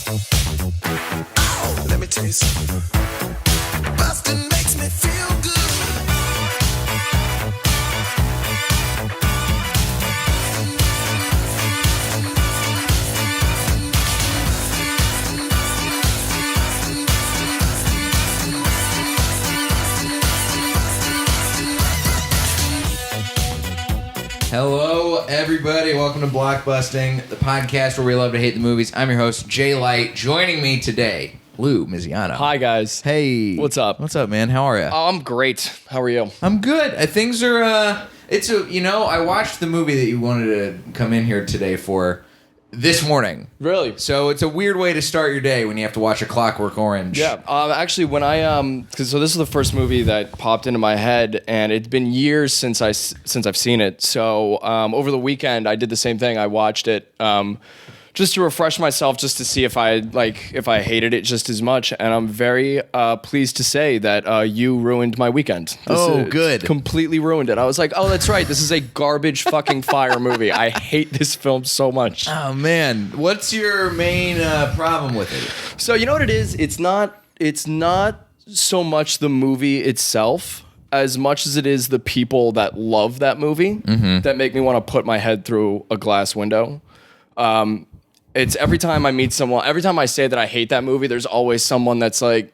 Oh, let me tell you something. Busting makes me feel good. Hello, everybody. Welcome to Blockbusting, the podcast where we love to hate the movies. I'm your host, Jay Light. Joining me today, Lou Misiano. Hi, guys. Hey. What's up? What's up, man? How are you? I'm great. How are you? I'm good. Things are, I watched the movie that you wanted to come in here today for this morning. Really? So it's a weird way to start your day when you have to watch A Clockwork Orange. Yeah. Actually, when so this is the first movie that popped into my head, and it's been years since I've seen it. So over the weekend, I did the same thing. I watched it just to refresh myself, just to see if I hated it just as much. And I'm very pleased to say that you ruined my weekend. Good. Completely ruined it. I was like, oh, that's right. This is a garbage fucking fire movie. I hate this film so much. Oh, man. What's your main problem with it? So you know what it is? It's not so much the movie itself as much as it is the people that love that movie that make me want to put my head through a glass window. It's every time I meet someone, every time I say that I hate that movie, there's always someone that's like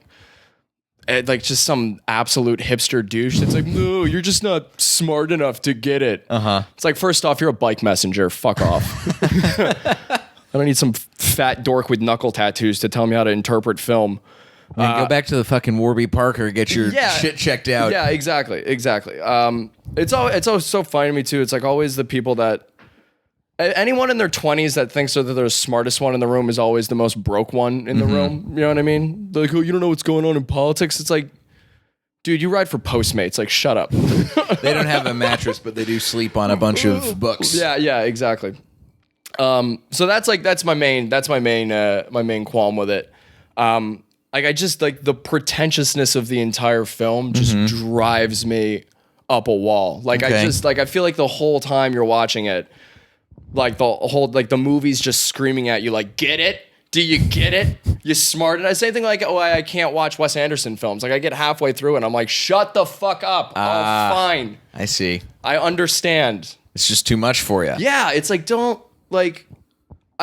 just some absolute hipster douche that's like, no, you're just not smart enough to get it. It's like, first off, you're a bike messenger. Fuck off. I don't need some fat dork with knuckle tattoos to tell me how to interpret film. Go back to the fucking Warby Parker, get your shit checked out. Yeah, exactly. It's always so funny to me too. It's like always the people that anyone in their 20s that thinks that they're the smartest one in the room is always the most broke one in the room. You know what I mean? They're like, oh, you don't know what's going on in politics. It's like, dude, you ride for Postmates. Like, shut up. They don't have a mattress, but they do sleep on a bunch of books. Yeah, exactly. So that's my main qualm with it. I just like the pretentiousnly of the entire film just drives me up a wall. Like Okay. I feel like the whole time you're watching it, like the movie's just screaming at you like, get it? Do you get it? You smart? And I say thing like, oh, I can't watch Wes Anderson films. Like I get halfway through and I'm like, shut the fuck up. Oh, fine. I see. I understand. It's just too much for you. Yeah, it's like I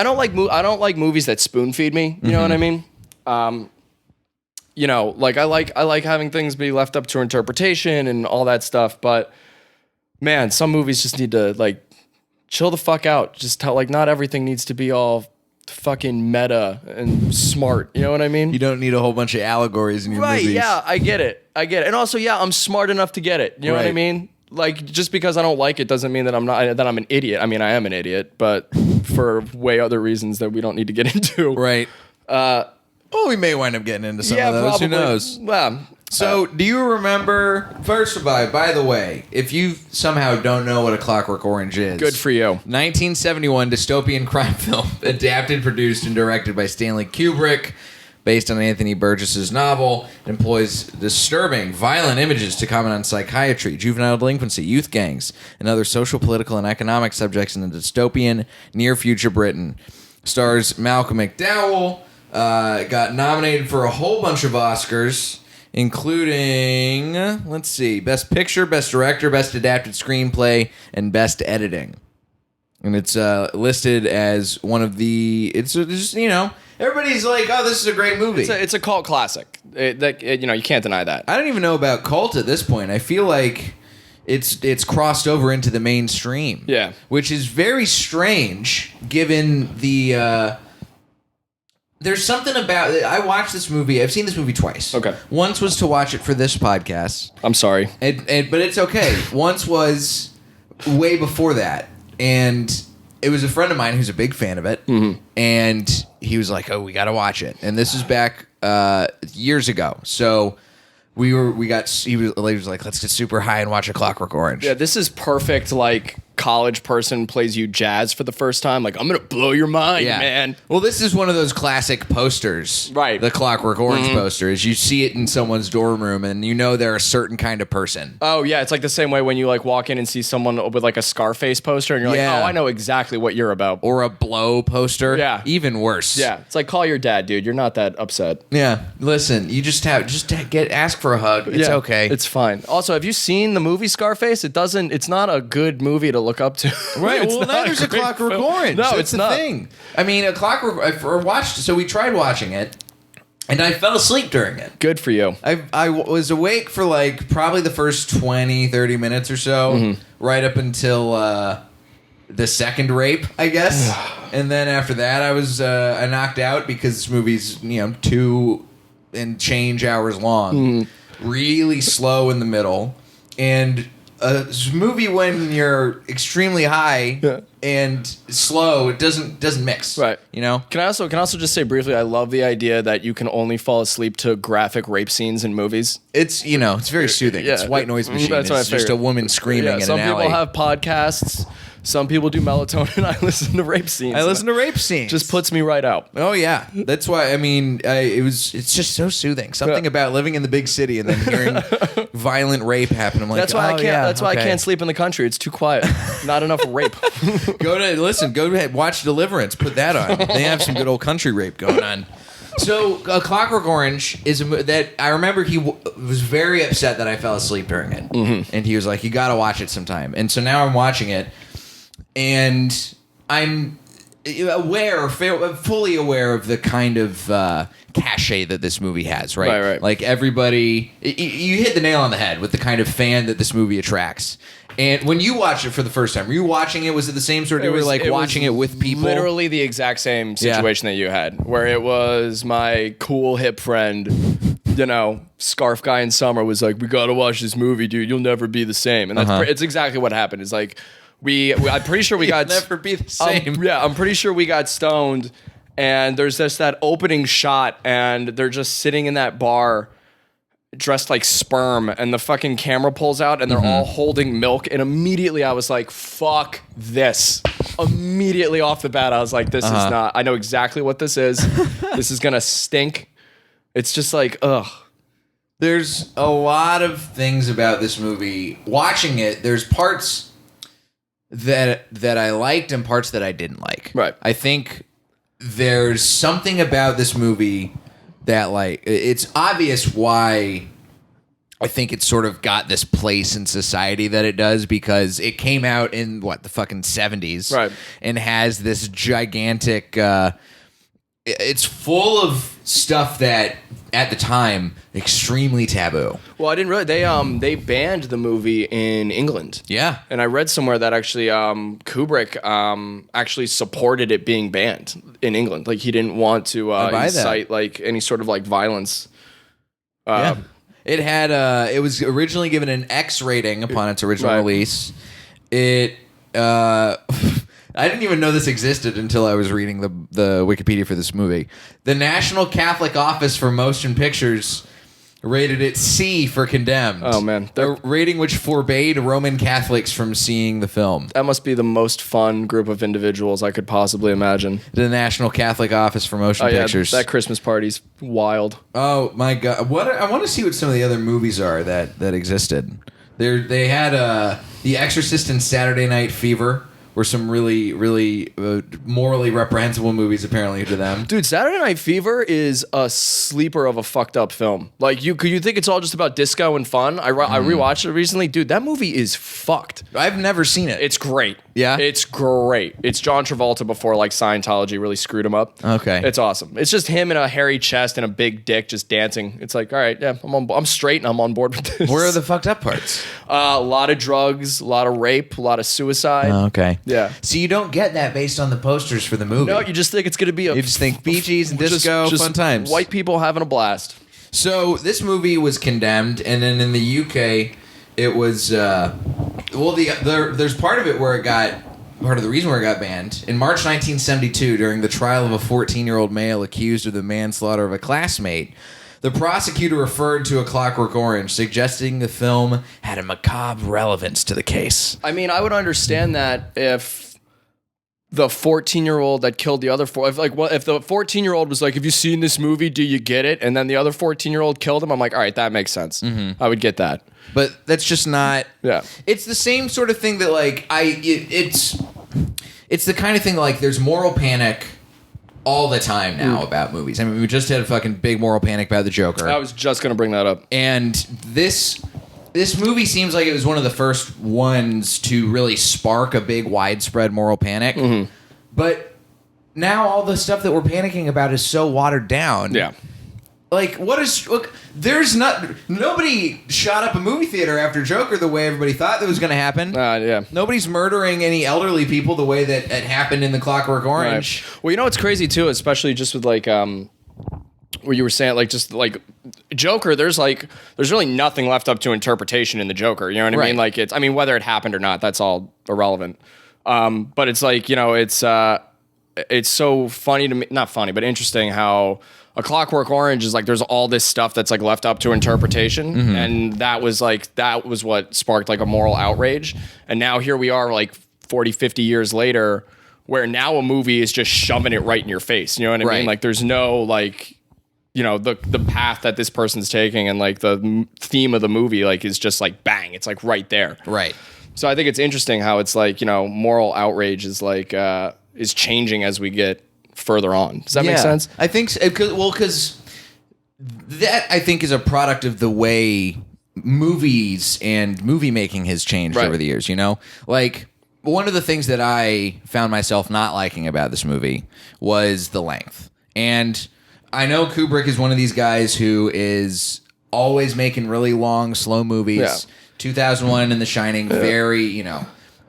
don't like movies that spoon feed me. You know what I mean? I like having things be left up to interpretation and all that stuff. But man, some movies just need to like chill the fuck out. Just tell not everything needs to be all fucking meta and smart. You know what I mean? You don't need a whole bunch of allegories in your movies. Right? Yeah, I get it. And also, yeah, I'm smart enough to get it. You know what I mean? Like, just because I don't like it doesn't mean that I'm an idiot. I mean, I am an idiot, but for way other reasons that we don't need to get into. Right. We may wind up getting into some of those. Probably. Who knows? So, do you remember, first by the way, if you somehow don't know what A Clockwork Orange is. Good for you. 1971 dystopian crime film, adapted, produced, and directed by Stanley Kubrick, based on Anthony Burgess's novel. It employs disturbing, violent images to comment on psychiatry, juvenile delinquency, youth gangs, and other social, political, and economic subjects in a dystopian, near-future Britain. Stars Malcolm McDowell, got nominated for a whole bunch of Oscars, including, Best Picture, Best Director, Best Adapted Screenplay, and Best Editing. And it's listed as one of the... It's just, everybody's like, oh, this is a great movie. It's a cult classic. You can't deny that. I don't even know about cult at this point. I feel like it's crossed over into the mainstream. Yeah. Which is very strange, given the... There's something about it. I watched this movie. I've seen this movie twice. Okay. Once was to watch it for this podcast. I'm sorry. But it's okay. Once was way before that. And it was a friend of mine who's a big fan of it. Mm-hmm. And he was like, oh, we got to watch it. And this is back years ago. So he was like, let's get super high and watch A Clockwork Orange. Yeah, this is perfect, like, college person plays you jazz for the first time. Like, I'm gonna blow your mind, man. Well, this is one of those classic posters, Right. The Clockwork Orange poster. Is you see it in someone's dorm room, and you know they're a certain kind of person. Oh yeah, it's like the same way when you like walk in and see someone with like a Scarface poster, and you're like, oh, I know exactly what you're about. Or a Blow poster. Yeah. Even worse. Yeah, it's like, call your dad, dude. You're not that upset. Yeah. Listen, you just ask for a hug. It's okay. It's fine. Also, have you seen the movie Scarface? It's not a good movie to look up to. Right. It's Well, not neither's A great Clockwork film. Orange. No, That's it's the not. thing. I mean, A Clockwork. So we tried watching it, and I fell asleep during it. Good for you. I was awake for like probably the first 20, 30 minutes or so, right up until the second rape, I guess. And then after that, I knocked out because this movie's 2 and change hours long, really slow in the middle, and a movie when you're extremely high and slow, it doesn't mix, Right. Can I also just say briefly, I love the idea that you can only fall asleep to graphic rape scenes in movies. It's it's very soothing. Yeah. It's white noise machine. That's what It's I just a figured. woman screaming in Some an alley. people have podcasts. Some people do melatonin. I listen to rape scenes. I listen to rape scenes. Just puts me right out. Oh yeah, that's why. I mean, it's just so soothing. Something about living in the big city and then hearing violent rape happen. I'm like, That's why I can't. That's why I okay. can't sleep in the country. It's too quiet. Not enough rape. Go ahead, watch Deliverance. Put that on. They have some good old country rape going on. So, A Clockwork Orange is that I remember he was very upset that I fell asleep during it, and he was like, "You got to watch it sometime." And so now I'm watching it, and I'm fully aware of the kind of cachet that this movie has, right? Right. Like everybody, you hit the nail on the head with the kind of fan that this movie attracts. And when you watched it for the first time, were you watching it? Was it the same sort of? You were like watching it with people. Literally the exact same situation that you had, where it was my cool hip friend, scarf guy in summer was like, "We gotta watch this movie, dude. You'll never be the same." And that's it's exactly what happened. It's like I'm pretty sure we got never be the same. I'm pretty sure we got stoned, and there's just that opening shot, and they're just sitting in that bar, dressed like sperm, and the fucking camera pulls out, and they're all holding milk, and immediately I was like, "Fuck this!" Immediately off the bat, I was like, "This is not. I know exactly what this is. This is gonna stink." It's just like, ugh. There's a lot of things about this movie. Watching it, there's parts that I liked and parts that I didn't like. Right. I think there's something about this movie that, like, it's obvious why I think it's sort of got this place in society that it does, because it came out in the fucking 70s, right, and has this gigantic it's full of stuff that at the time extremely taboo. Well, I didn't really. They banned the movie in England. Yeah, and I read somewhere that actually Kubrick actually supported it being banned in England. Like, he didn't want to incite like any sort of like violence. Yeah. It had it was originally given an X rating upon its original release. It I didn't even know this existed until I was reading the Wikipedia for this movie. The National Catholic Office for Motion Pictures rated it C for condemned. Oh, man. A rating which forbade Roman Catholics from seeing the film. That must be the most fun group of individuals I could possibly imagine. The National Catholic Office for Motion Pictures. That Christmas party's wild. Oh, my God. I want to see what some of the other movies are that existed. They had The Exorcist and Saturday Night Fever. Were some really, really morally reprehensible movies, apparently, to them. Dude, Saturday Night Fever is a sleeper of a fucked up film. Like, you think it's all just about disco and fun? I rewatched it recently. Dude, that movie is fucked. I've never seen it. It's great. Yeah? It's great. It's John Travolta before, like, Scientology really screwed him up. Okay. It's awesome. It's just him in a hairy chest and a big dick just dancing. It's like, all right, yeah, I'm straight and I'm on board with this. Where are the fucked up parts? A lot of drugs, a lot of rape, a lot of suicide. Oh, okay. Yeah. So you don't get that based on the posters for the movie. No, you just think it's going to be You just think Bee Gees and disco, just fun times. White people having a blast. So this movie was condemned, and then in the UK, it was there's part of it where it got part of the reason where it got banned. In March 1972, during the trial of a 14-year-old male accused of the manslaughter of a classmate, The prosecutor referred to A Clockwork Orange, suggesting the film had a macabre relevance to the case. I mean, I would understand that if the 14-year-old that killed the other four, if the 14-year-old was like, "Have you seen this movie? Do you get it?" And then the other 14-year-old killed him, I'm like, all right, that makes sense. Mm-hmm. I would get that. But that's just not. Yeah. It's the same sort of thing that it's the kind of thing like there's moral panic all the time now about movies. I mean, we just had a fucking big moral panic about the Joker. I was just going to bring that up. And this movie seems like it was one of the first ones to really spark a big widespread moral panic. Mm-hmm. But now all the stuff that we're panicking about is so watered down. Yeah. Like, nobody shot up a movie theater after Joker the way everybody thought that was going to happen. Yeah. Nobody's murdering any elderly people the way that it happened in The Clockwork Orange. Right. Well, you know what's crazy too, especially just with like, where you were saying like, just like Joker, there's really nothing left up to interpretation in the Joker. You know what I mean? Like whether it happened or not, that's all irrelevant. But it's like, it's so funny to me, not funny, but interesting how A Clockwork Orange is like there's all this stuff that's like left up to interpretation, and that was what sparked like a moral outrage. And now here we are like 40, 50 years later, where now a movie is just shoving it right in your face. You know what I mean? Like there's no like, the path that this person's taking and like the theme of the movie like is just like bang, it's like right there. Right. So I think it's interesting how it's like, moral outrage is like is changing as we get further on. Does that make sense? I think so, because that I think is a product of the way movies and movie making has changed over the years. Like one of the things that I found myself not liking about this movie was the length. And I know Kubrick is one of these guys who is always making really long, slow movies. Yeah. 2001 and The Shining, very,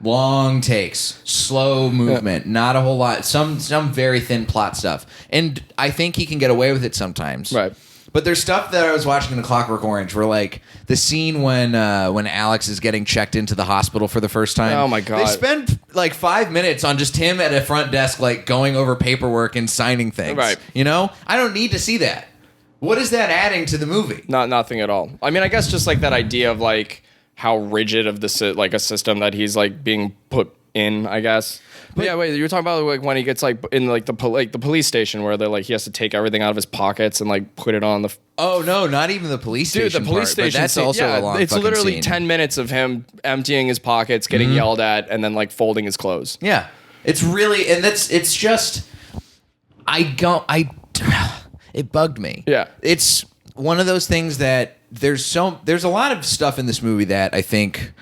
long takes, slow movement, not a whole lot, some very thin plot stuff. And I think he can get away with it sometimes. Right. But there's stuff that I was watching in The Clockwork Orange where, like, the scene when Alex is getting checked into the hospital for the first time. Oh, my God. They spend, like, 5 minutes on just him at a front desk, like, going over paperwork and signing things. Right. I don't need to see that. What is that adding to the movie? Nothing at all. I mean, I guess just, like, that idea of, like, how rigid of the like a system that he's like being put in, I guess. But yeah, wait, you were talking about like when he gets like in like the police station where they're like he has to take everything out of his pockets and like put it on the. Oh no, not even the police station. Dude, the police station. That's also a long. It's literally scene. 10 minutes of him emptying his pockets, getting yelled at, and then like folding his clothes. Yeah, it's really it's just it bugged me. Yeah, it's one of those things that. There's a lot of stuff in this movie that I think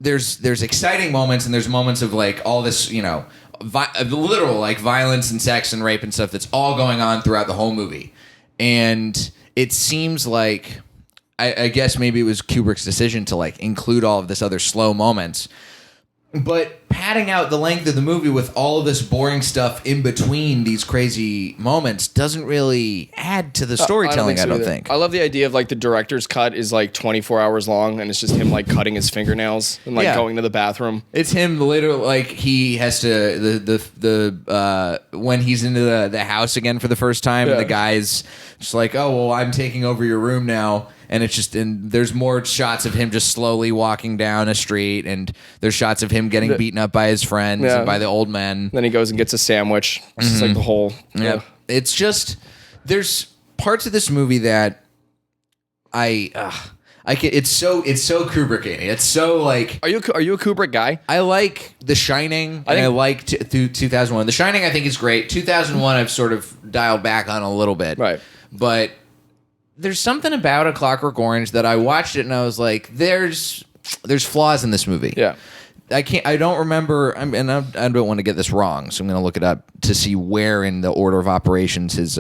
there's exciting moments and there's moments of like all this, literal like violence and sex and rape and stuff that's all going on throughout the whole movie. And it seems like I guess maybe it was Kubrick's decision to like include all of this other slow moments. But padding out the length of the movie with all of this boring stuff in between these crazy moments doesn't really add to the storytelling, I don't think. I love the idea of like the director's cut is like 24 hours long and it's just him like cutting his fingernails and like going to the bathroom. It's him literally like he has to when he's into the house again for the first time and the guy's just like, "Oh, well, I'm taking over your room now." And it's just, and there's more shots of him just slowly walking down a street, and there's shots of him getting beaten up by his friends and by the old men. Then he goes and gets a sandwich. It's just like the whole. Yeah, it's just there's parts of this movie that it's so Kubrick-y. It's so like. Are you a Kubrick guy? I like The Shining. I like 2001. The Shining I think is great. 2001 I've sort of dialed back on a little bit. Right, but. There's something about A Clockwork Orange that I watched it and I was like, there's flaws in this movie. Yeah. I don't remember, and I don't want to get this wrong, so I'm going to look it up to see where in the order of operations his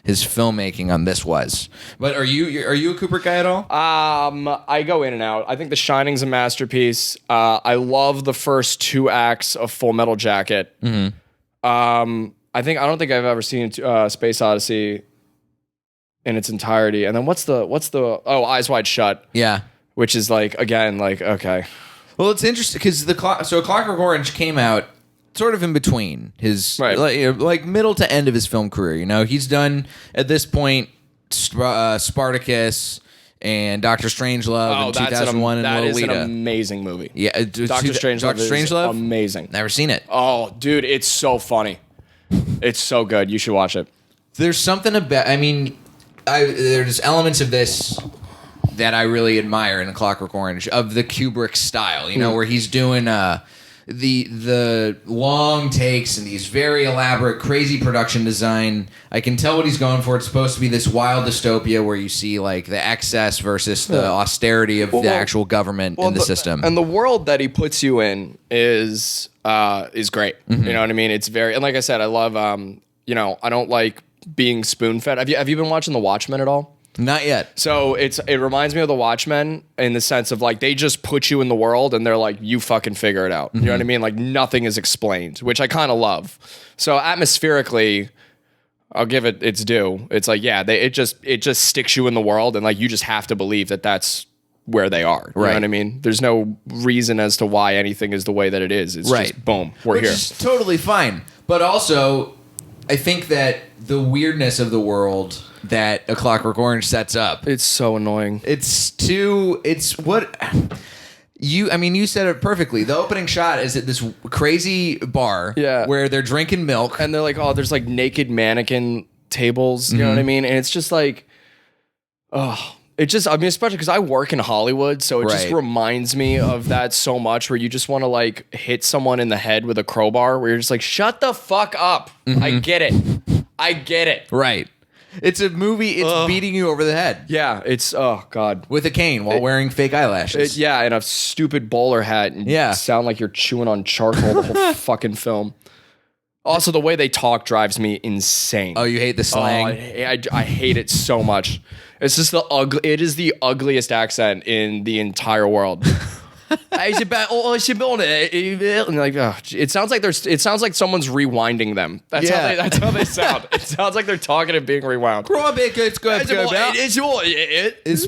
filmmaking on this was. But are you a Kubrick guy at all? I go in and out. I think The Shining's a masterpiece. I love the first 2 acts of Full Metal Jacket. Mm-hmm. I don't think I've ever seen Space Odyssey in its entirety. And then what's the Eyes Wide Shut. Yeah. Which is like, again, like, okay. Well, it's interesting because A Clockwork Orange came out sort of in between his like middle to end of his film career. He's done at this point Spartacus and Doctor Strangelove in 2001 and that Lolita. is an amazing movie. Yeah, Doctor Strangelove is amazing. Never seen it. Oh, dude, it's so funny. It's so good. You should watch it. There's something about. I mean, there's elements of this that I really admire in A Clockwork Orange of the Kubrick style. You know, where he's doing the long takes and these very elaborate, crazy production design. I can tell what he's going for. It's supposed to be this wild dystopia where you see like the excess versus the austerity of the actual government in the system. And the world that he puts you in is great. You know what I mean? It's very, and like I said, I love. You know, I don't like being spoon fed. Have you been watching The Watchmen at all? Not yet. So it reminds me of The Watchmen in the sense of like they just put you in the world and they're like, you fucking figure it out. You know what I mean? Like nothing is explained, which I kind of love. So atmospherically, I'll give it its due. It's like, yeah, it just sticks you in the world and like you just have to believe that that's where they are. You know what I mean? There's no reason as to why anything is the way that it is. It's just boom, we're here. Which is totally fine. But also, I think that the weirdness of the world that A Clockwork Orange sets up. It's so annoying. You said it perfectly. The opening shot is at this crazy bar where they're drinking milk. And they're like, oh, there's like naked mannequin tables. You know what I mean? And it's just like, especially because I work in Hollywood, so it just reminds me of that so much where you just want to like hit someone in the head with a crowbar where you're just like, shut the fuck up. I get it. Right. It's a movie, it's beating you over the head. Yeah, it's, oh, God. With a cane while wearing fake eyelashes. And a stupid bowler hat. And sound like you're chewing on charcoal the whole fucking film. Also, the way they talk drives me insane. Oh, you hate the slang? I hate it so much. It's just it is the ugliest accent in the entire world. And like, it sounds like someone's rewinding them. That's how they sound. It sounds like they're talking and being rewound. This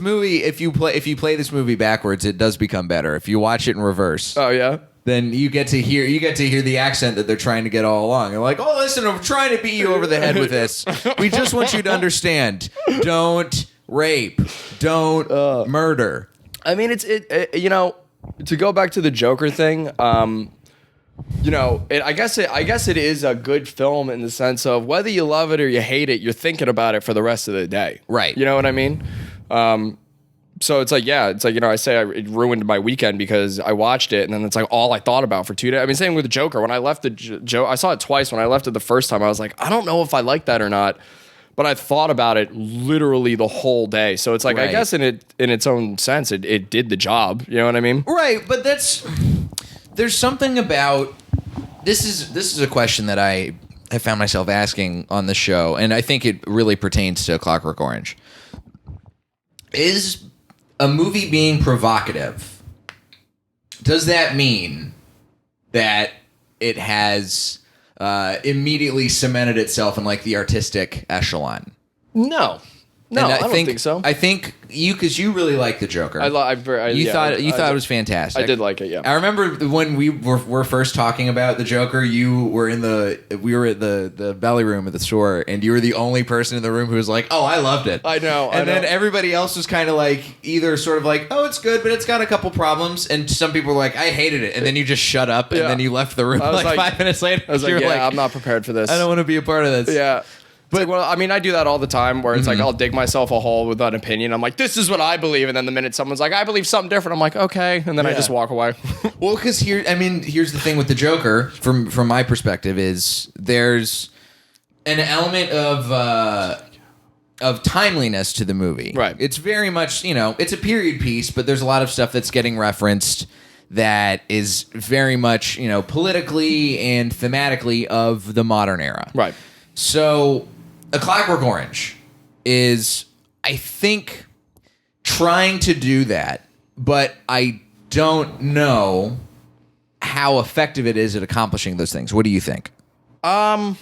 movie, if you play this movie backwards, it does become better. If you watch it in reverse. Oh yeah. Then you get to hear the accent that they're trying to get all along. They're like, oh, listen, I'm trying to beat you over the head with this. We just want you to understand. Don't rape. Don't murder. I mean, to go back to the Joker thing, I guess it is a good film in the sense of whether you love it or you hate it, you're thinking about it for the rest of the day. Right. You know what I mean? So it's like, I say it ruined my weekend because I watched it and then it's like all I thought about for 2 days. I mean, same with the Joker. When I left I saw it twice. When I left it the first time, I was like, I don't know if I like that or not. But I thought about it literally the whole day. So it's like, I guess in its own sense, it did the job. You know what I mean? Right. But there's something about, this is a question that I found myself asking on the show. And I think it really pertains to Clockwork Orange. Is a movie being provocative, does that mean that it has immediately cemented itself in like the artistic echelon? No, I don't think so. I think because you really like the Joker. You thought it was fantastic. I did like it. Yeah. I remember when we were first talking about the Joker. We were at the belly room at the store, and you were the only person in the room who was like, "Oh, I loved it." I know. And then everybody else was kind of like either sort of like, "Oh, it's good, but it's got a couple problems," and some people were like, "I hated it," and then you just shut up, and then you left the room like 5 minutes later. I was like, I'm not prepared for this. I don't want to be a part of this. Yeah. But I mean, I do that all the time where it's like I'll dig myself a hole with an opinion. I'm like, this is what I believe. And then the minute someone's like, I believe something different, I'm like, okay. And then I just walk away. Well, because here's the thing with the Joker, from my perspective, is there's an element of timeliness to the movie. Right. It's very much, it's a period piece, but there's a lot of stuff that's getting referenced that is very much, politically and thematically of the modern era. Right. So, A Clockwork Orange is, I think, trying to do that, but I don't know how effective it is at accomplishing those things. What do you think? Like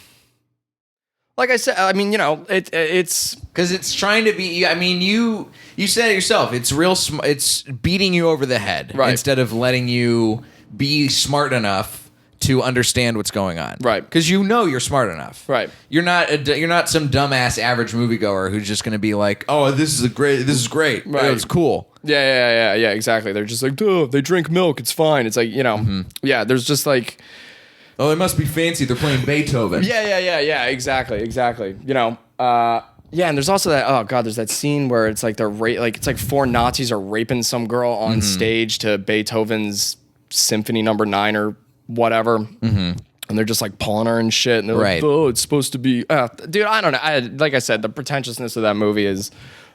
I said, I mean, it's because it's trying to be. I mean, you said it yourself. It's it's beating you over the head right. instead of letting you be smart enough to understand what's going on. Right. Because you're smart enough. Right. You're not some dumbass average moviegoer who's just going to be like, oh, this is great. Right. It's cool. Yeah, exactly. They're just like, duh, they drink milk, it's fine. It's like, yeah, there's just like... Oh, they must be fancy. They're playing Beethoven. Yeah, exactly. Yeah, and there's also that. Oh god, there's that scene where it's like it's like 4 Nazis are raping some girl on stage to Beethoven's Symphony Number 9 or whatever, and they're just like pulling her and shit. And they're like, "Oh, it's supposed to be." Dude, I don't know. Like I said, the pretentiousness of that movie is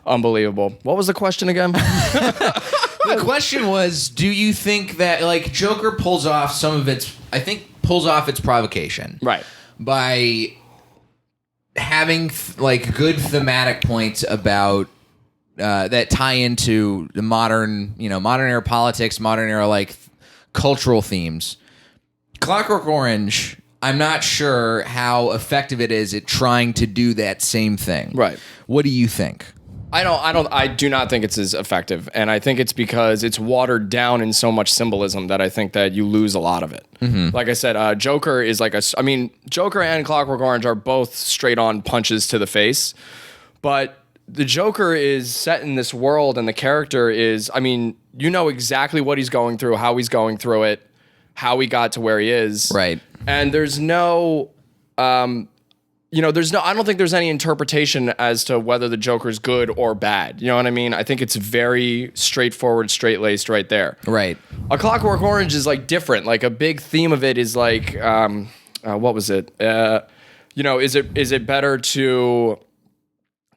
unbelievable. What was the question again? The question was, do you think that like Joker pulls off its provocation, Right, by having like good thematic points about that tie into the modern era politics, modern era like cultural themes. Clockwork Orange, I'm not sure how effective it is at trying to do that same thing. Right. What do you think? I do not think it's as effective, and I think it's because it's watered down in so much symbolism that I think that you lose a lot of it. Like I said, Joker is like Joker and Clockwork Orange are both straight on punches to the face, but the Joker is set in this world, and the character is, exactly what he's going through, how he's going through it, how he got to where he is. Right. And there's no, I don't think there's any interpretation as to whether the Joker's good or bad. You know what I mean? I think it's very straightforward, straight-laced right there. Right. A Clockwork Orange is like different. Like a big theme of it is like, what was it? Is it better to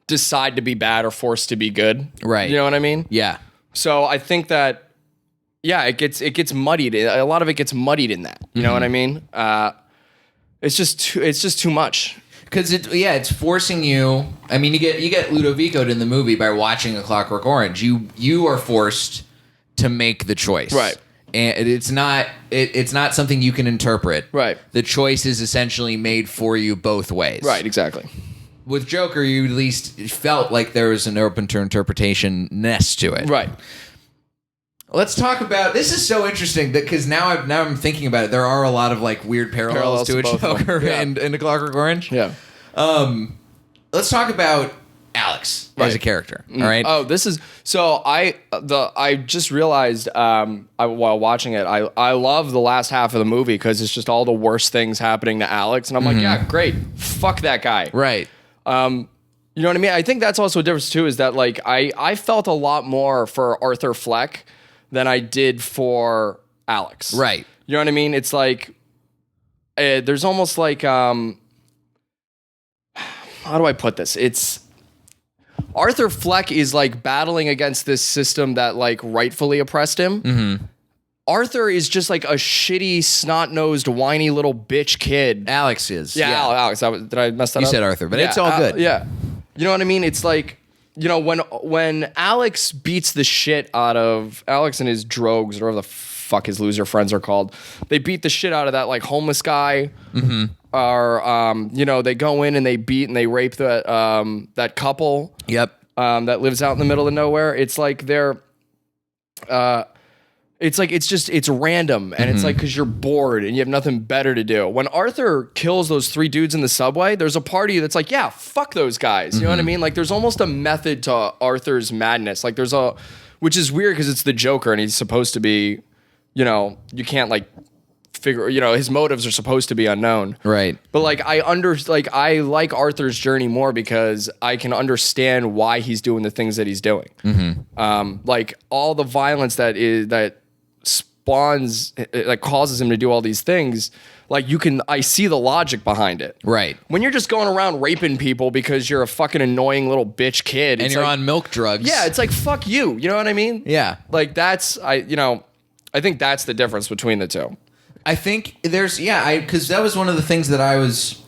decide to be bad or forced to be good? Right. You know what I mean? Yeah. So I think that, yeah, it gets muddied. A lot of it gets muddied in that. You know what I mean? It's just too much. Because it's forcing you. I mean, you get Ludovico'd in the movie by watching A Clockwork Orange. You are forced to make the choice, right? And it's not something you can interpret, right? The choice is essentially made for you both ways, right? Exactly. With Joker, you at least felt like there was an open to interpretation-ness to it, right? Let's talk about this. Is so interesting because now I'm thinking about it. There are a lot of like weird parallels to a Joker and A Clockwork Orange. Yeah. Let's talk about Alex as a character. All right. Oh, this is so. I just realized while watching it, I love the last half of the movie because it's just all the worst things happening to Alex, and I'm like, yeah, great, fuck that guy. Right. You know what I mean? I think that's also a difference too. Is that like I felt a lot more for Arthur Fleck than I did for Alex. Right. You know what I mean? It's like there's almost like how do I put this? It's Arthur Fleck is like battling against this system that like rightfully oppressed him. Mm-hmm. Arthur is just like a shitty, snot-nosed, whiny little bitch kid. Alex is. Yeah. Alex. Did I mess that up? You said Arthur, but it's all good. Yeah. You know what I mean? It's like, when Alex beats the shit out of Alex and his drogues, or whatever the fuck his loser friends are called, they beat the shit out of that like homeless guy. Mm-hmm. Or they go in and they beat and they rape that couple. Yep. That lives out in the middle of nowhere. It's like they're it's random, and it's like because you're bored and you have nothing better to do. When Arthur kills those 3 dudes in the subway, there's a party that's like, yeah, fuck those guys. You know what I mean? Like there's almost a method to Arthur's madness. Like which is weird because it's the Joker and he's supposed to be, you can't like figure, his motives are supposed to be unknown. Right. But like I like Arthur's journey more because I can understand why he's doing the things that he's doing. Mm-hmm. Like all the violence that spawns, like causes him to do all these things. Like I see the logic behind it. Right. When you're just going around raping people because you're a fucking annoying little bitch kid. And you're on milk drugs. Yeah, it's like, fuck you. You know what I mean? Yeah. Like I think that's the difference between the two. I think because that was one of the things that I was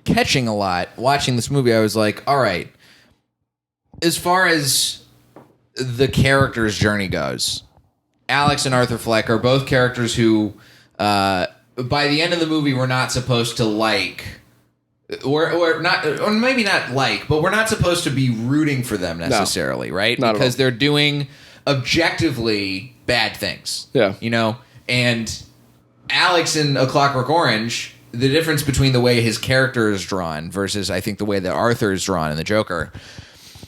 catching a lot watching this movie. I was like, all right, as far as the character's journey goes, Alex and Arthur Fleck are both characters who, by the end of the movie, we're not supposed to like, or maybe not like, but we're not supposed to be rooting for them necessarily, right? Not because they're doing objectively bad things. Yeah. And Alex in A Clockwork Orange, the difference between the way his character is drawn versus I think the way that Arthur is drawn in the Joker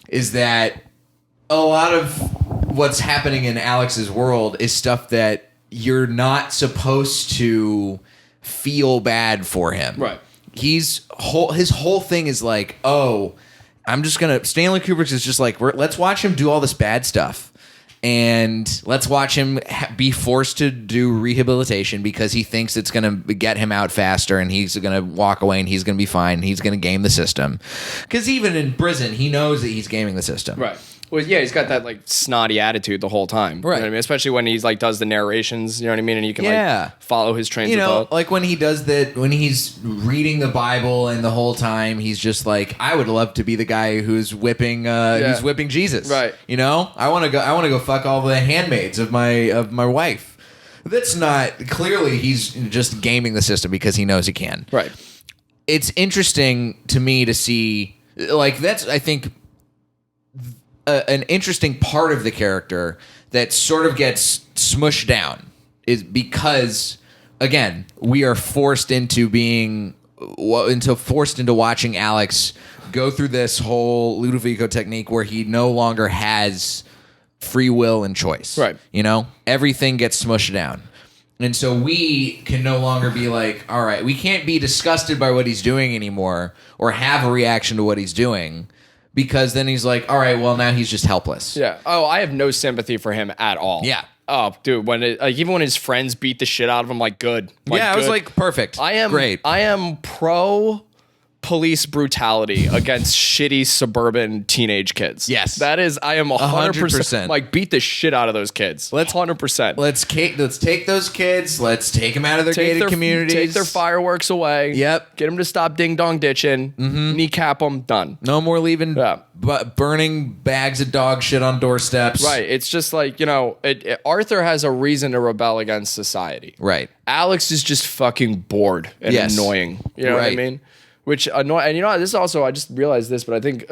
is that a lot of what's happening in Alex's world is stuff that you're not supposed to feel bad for him. Right. His whole thing is like, oh, Stanley Kubrick is just like, let's watch him do all this bad stuff. And let's watch him be forced to do rehabilitation because he thinks it's going to get him out faster and he's going to walk away and he's going to be fine. And he's going to game the system. Because even in prison, he knows that he's gaming the system. Right. Well, yeah, he's got that like snotty attitude the whole time. Right. You know what I mean? Especially when he's like does the narrations, you know what I mean? And you can like follow his trains of thought. Like when he does that, when he's reading the Bible and the whole time he's just like, I would love to be the guy who's whipping Jesus. Right. You know? I want to go fuck all the handmaids of my wife. That's not clearly he's just gaming the system because he knows he can. Right. It's interesting to me to see like that's I think an interesting part of the character that sort of gets smushed down is because, again, we are forced into watching Alex go through this whole Ludovico technique where he no longer has free will and choice. Right. You know, everything gets smushed down. And so we can no longer be like, all right, we can't be disgusted by what he's doing anymore or have a reaction to what he's doing. Because then he's like, all right, well, now he's just helpless. Yeah. Oh, I have no sympathy for him at all. Yeah. Oh, dude, even when his friends beat the shit out of him, like, good. I was like, perfect. Great. I am pro police brutality against shitty suburban teenage kids. Yes. That is, I am 100%. Like, beat the shit out of those kids. 100%. Let's take those kids. Let's take them out of their gated communities. Take their fireworks away. Yep. Get them to stop ding dong ditching. Mm-hmm. Kneecap them. Done. No more leaving burning bags of dog shit on doorsteps. Right. It's just like, Arthur has a reason to rebel against society. Right. Alex is just fucking bored and annoying. You know what I mean? Which annoy, and this also, I just realized this, but I think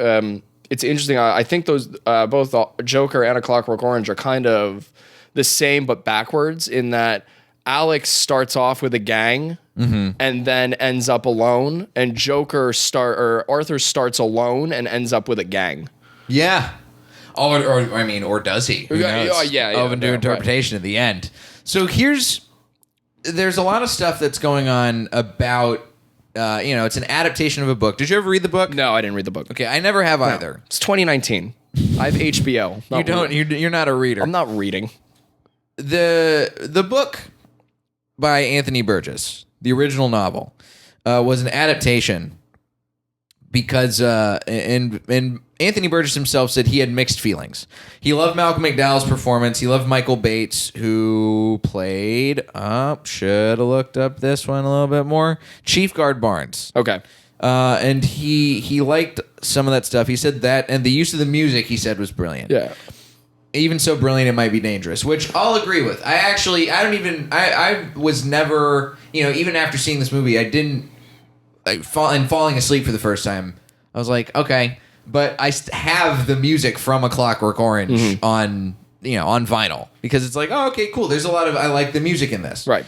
it's interesting. I think those both the Joker and A Clockwork Orange are kind of the same but backwards in that Alex starts off with a gang and then ends up alone, and Arthur starts alone and ends up with a gang. Yeah. Or does he? Who knows? Open to interpretation at the end. So there's a lot of stuff that's going on about. It's an adaptation of a book. Did you ever read the book? No, I didn't read the book. Okay, I never have either. It's 2019. I have HBO. You're not a reader. I'm not reading. The book by Anthony Burgess, the original novel, was an adaptation because and Anthony Burgess himself said he had mixed feelings. He loved Malcolm McDowell's performance. He loved Michael Bates, who played should have looked up this one a little bit more. Chief Guard Barnes. Okay. And he liked some of that stuff. He said that, and the use of the music he said was brilliant. Yeah. Even so brilliant it might be dangerous, which I'll agree with. I was never, even after seeing this movie, I didn't falling asleep for the first time. I was like, okay, but I have the music from A Clockwork Orange on vinyl because it's like, oh, okay, cool. There's a lot of I like the music in this, right?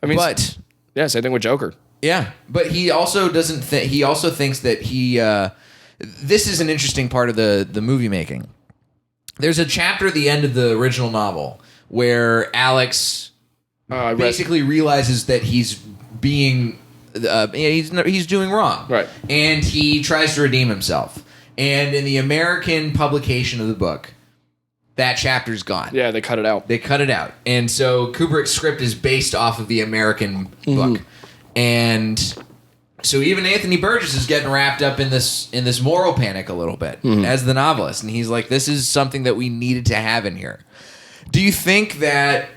I mean, but same thing with Joker. Yeah, but he also doesn't. He also thinks that this is an interesting part of the movie making. There's a chapter at the end of the original novel where Alex basically realizes that he's being he's doing wrong, right? And he tries to redeem himself. And in the American publication of the book, that chapter's gone. Yeah, they cut it out. And so Kubrick's script is based off of the American book. And so even Anthony Burgess is getting wrapped up in this moral panic a little bit as the novelist. And he's like, this is something that we needed to have in here. Do you think that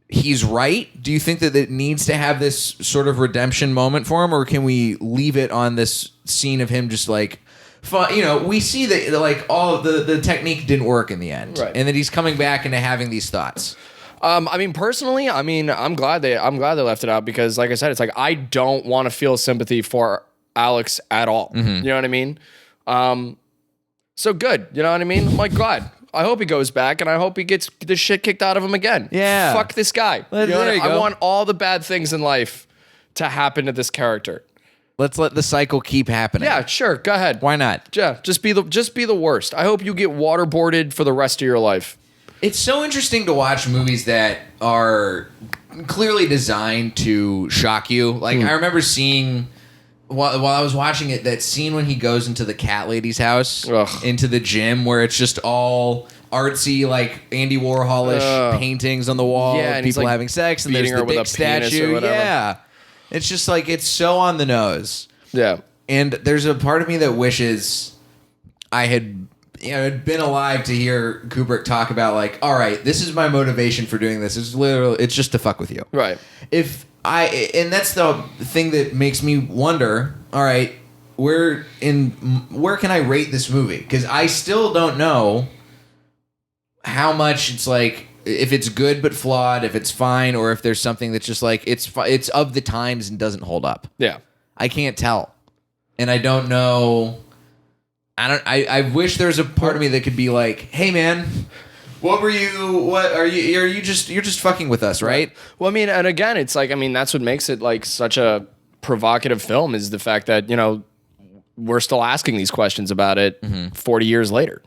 he's right? Do you think that it needs to have this sort of redemption moment for him? Or can we leave it on this scene of him just like, we see that like all of the technique didn't work in the end. Right. And that he's coming back into having these thoughts. Personally, I'm glad they left it out because, like I said, it's like I don't want to feel sympathy for Alex at all. You know what I mean? So good. You know what I mean? I'm like, glad. I hope he goes back, and I hope he gets the shit kicked out of him again. Yeah. Fuck this guy. Well, You know there what you I go. want all the bad things in life to happen to this character. Let's let the cycle keep happening. Yeah, sure. Go ahead. Why not? Yeah, just be the worst. I hope you get waterboarded for the rest of your life. It's so interesting to watch movies that are clearly designed to shock you. Like, I remember seeing, while I was watching it, that scene when he goes into the cat lady's house, Ugh. into the gym, where it's just all artsy, like Andy Warhol-ish paintings on the wall Yeah, of and he's, people like, having sex, and there's beating the her with big a penis or statue. whatever. Yeah. It's just like, it's so on the nose. Yeah. And there's a part of me that wishes I had, had been alive to hear Kubrick talk about, like, all right, this is my motivation for doing this. It's just to fuck with you. Right. And that's the thing that makes me wonder, all right, where can I rate this movie? Because I still don't know how much it's like, if it's good but flawed, if it's fine, or if there's something that's just like, it's of the times and doesn't hold up. Yeah. I can't tell. And I don't know. I wish there's a part of me that could be like, hey man, what are you're just fucking with us, right? Well, I mean, and again, it's like, I mean, that's what makes it like such a provocative film, is the fact that, we're still asking these questions about it 40 years later,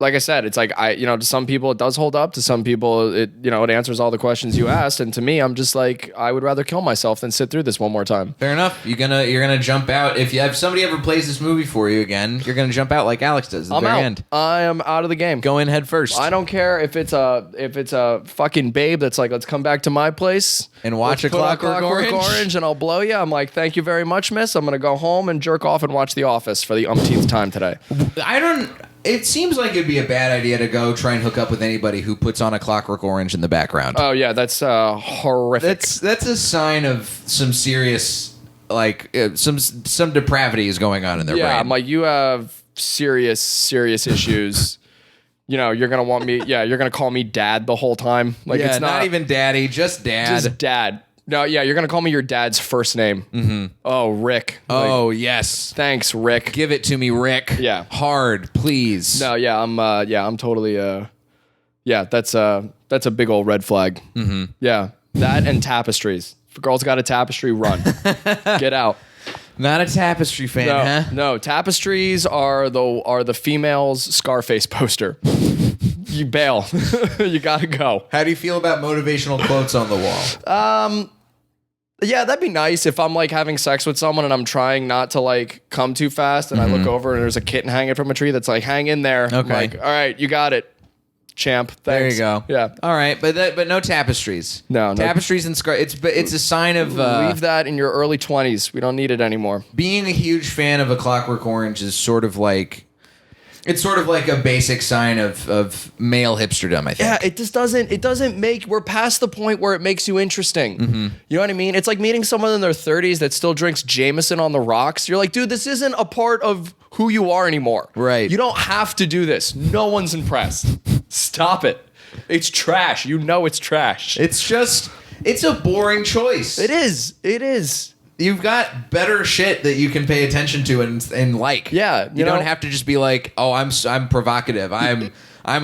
like I said, it's like, to some people it does hold up. To some people it answers all the questions you asked. And to me, I'm just like, I would rather kill myself than sit through this one more time. Fair enough. You're gonna jump out. If somebody ever plays this movie for you again, you're gonna jump out like Alex does at the very end. I am out of the game. Go in head first. I don't care if it's a fucking babe that's like, let's come back to my place And watch Let's A put on Clockwork Orange. and I'll blow you. I'm like, thank you very much, miss. I'm gonna go home and jerk off and watch The Office for the umpteenth time today. It seems like it'd be a bad idea to go try and hook up with anybody who puts on A Clockwork Orange in the background. Oh yeah, that's horrific. That's a sign of some serious, like, some depravity is going on in their brain. I'm like, you have serious issues. You're gonna want me. Yeah, you're gonna call me dad the whole time. Like, yeah, it's not even daddy, just dad. just dad. No, yeah, you're gonna call me your dad's first name. Mm-hmm. Oh, Rick. Oh, yes. Thanks, Rick. Give it to me, Rick. Yeah. Hard, please. No, yeah, I'm totally. That's a big old red flag. Mm-hmm. Yeah, that and tapestries. If a girl's got a tapestry, run, get out. Not a tapestry fan, huh? No, tapestries are the female's Scarface poster. You bail. You gotta go. How do you feel about motivational quotes on the wall? Yeah, that'd be nice if I'm like having sex with someone and I'm trying not to like come too fast and I look over and there's a kitten hanging from a tree that's like, hang in there. I'm Okay. like, all right, you got it, champ. Thanks. There you go. Yeah. All right, but no tapestries. No. Tapestries and scar. It's a sign of Leave that in your early 20s. We don't need it anymore. being a huge fan of A Clockwork Orange is sort of like. It's sort of like a basic sign of male hipsterdom, I think. Yeah, it doesn't make, we're past the point where it makes you interesting. You know what I mean? It's like meeting someone in their 30s that still drinks Jameson on the rocks. You're like, dude, this isn't a part of who you are anymore. Right. You don't have to do this. No one's impressed. Stop it. It's trash. You know it's trash. It's a boring choice. It is. You've got better shit that you can pay attention to and like. Yeah, you don't have to just be like, oh, I'm provocative. I'm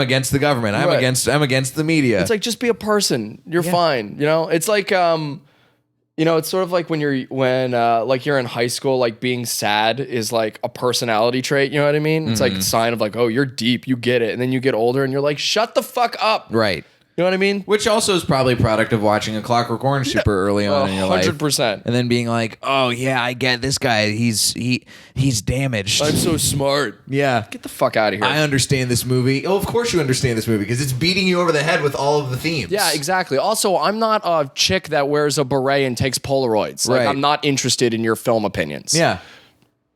against the government. I'm Right. against the media. It's like, just be a person. You're fine. It's like it's sort of like when like you're in high school, like being sad is like a personality trait. You know what I mean? It's like a sign of like, oh, you're deep, you get it. And then you get older and you're like, shut the fuck up. right. You know what I mean? Which also is probably a product of watching A Clockwork Orange super early on in your life. 100%. And then being like, oh yeah, I get this guy. He's damaged. I'm so smart. Yeah. Get the fuck out of here. I understand this movie. Oh, of course you understand this movie because it's beating you over the head with all of the themes. Yeah, exactly. Also, I'm not a chick that wears a beret and takes Polaroids. Like, Right. I'm not interested in your film opinions. Yeah.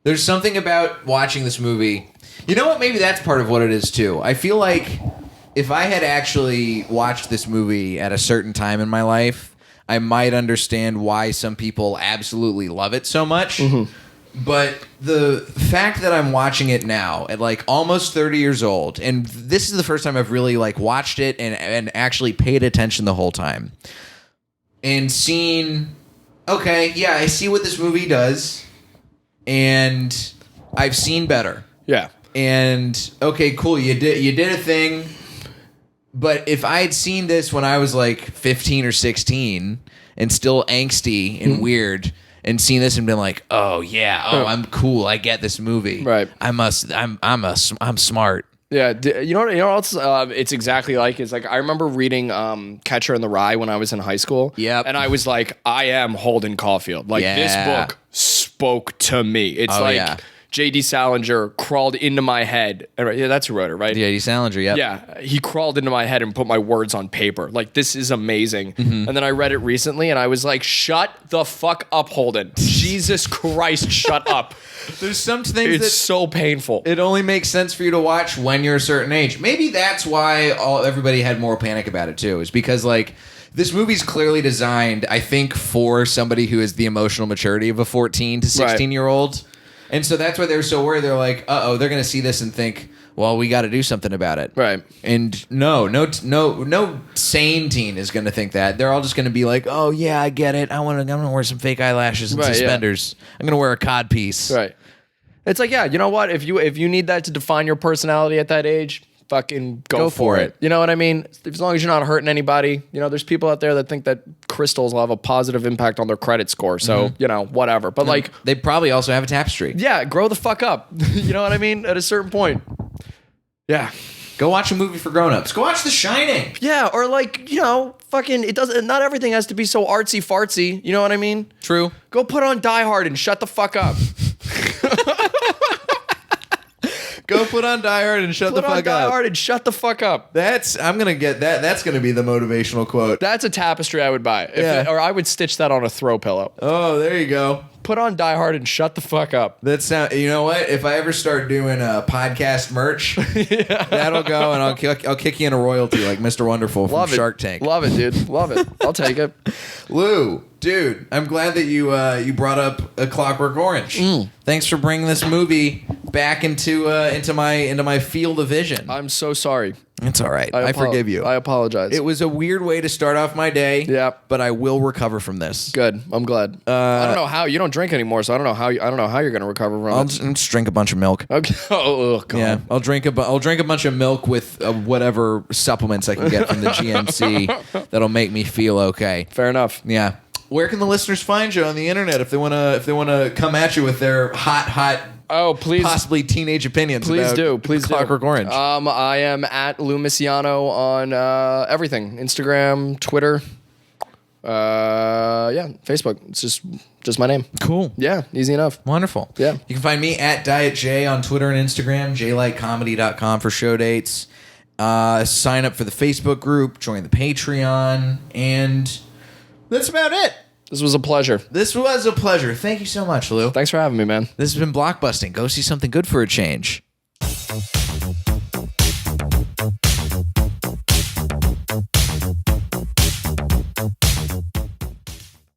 There's something about watching this movie. You know what? Maybe that's part of what it is too. I feel like if I had actually watched this movie at a certain time in my life, I might understand why some people absolutely love it so much. But the fact that I'm watching it now at like almost 30 years old, and this is the first time I've really like watched it and actually paid attention the whole time and seen, okay, yeah, I see what this movie does and I've seen better. Yeah. And okay, cool. You did a thing. But if I had seen this when I was like 15 or 16 and still angsty and weird, and seen this and been like, oh yeah, I'm cool. I get this movie. Right. I'm smart. Yeah, you know what else? It's exactly like it's like I remember reading Catcher in the Rye when I was in high school. Yep. And I was like, I am Holden Caulfield. Like this book spoke to me. It's J.D. Salinger crawled into my head. Yeah, that's who wrote it, right? J.D. Salinger, yep. Yeah, he crawled into my head and put my words on paper. Like, this is amazing. And then I read it recently, and I was like, shut the fuck up, Holden. Jesus Christ, shut up. There's some things It's so painful. it only makes sense for you to watch when you're a certain age. Maybe that's why everybody had moral panic about it, too, is because, like, this movie's clearly designed, I think, for somebody who has the emotional maturity of a 14 to 16-year-old. And so that's why they're so worried. They're like, they're going to see this and think, well, we got to do something about it. Right. And no sane teen is going to think that. They're all just going to be like, oh, yeah, I get it. I'm going to wear some fake eyelashes and suspenders. Yeah. I'm going to wear a codpiece. Right. It's like, yeah, you know what? If you need that to define your personality at that age, fucking go for it. You know what I mean? As long as you're not hurting anybody. You know, there's people out there that think that crystals will have a positive impact on their credit score. So, you know, whatever. But like, they probably also have a tapestry. Yeah, grow the fuck up. You know what I mean? At a certain point. Yeah. Go watch a movie for grown-ups. Go watch The Shining. Yeah, or like, you know, fucking, it doesn't, not everything has to be so artsy fartsy. You know what I mean? True. Go put on Die Hard and shut the fuck up. Go put on Die Hard and shut the fuck up. Die Hard and shut the fuck up. I'm gonna get that. That's gonna be the motivational quote. That's a tapestry I would buy. Or I would stitch that on a throw pillow. Oh, there you go. Put on Die Hard and shut the fuck up. You know what? If I ever start doing podcast merch, that'll go, and I'll kick you in a royalty like Mr. Wonderful from Shark Tank. Love it, dude. Love it. I'll take it. Lou, dude, I'm glad that you brought up A Clockwork Orange. Thanks for bringing this movie back into my field of vision. I'm so sorry. It's all right. I forgive you. I apologize. It was a weird way to start off my day. Yeah, but I will recover from this. Good. I'm glad. I don't know how. You don't drink anymore, so I don't know how you're going to recover from it. I'll just drink a bunch of milk. Okay. Oh, God. Yeah, I'll drink a bunch of milk with whatever supplements I can get from the GNC that'll make me feel okay. Fair enough. Yeah. Where can the listeners find you on the internet if they wanna come at you with their hot please, possibly teenage opinions? Please do. Clockwork Orange. I am at Lou Misiano on everything: Instagram, Twitter, Facebook. It's just my name. Cool. Yeah, easy enough. Wonderful. Yeah. You can find me at Diet J on Twitter and Instagram, jlightcomedy.com for show dates. Sign up for the Facebook group, join the Patreon, and that's about it. This was a pleasure. Thank you so much, Lou. Thanks for having me, man. This has been Blockbusting. Go see something good for a change.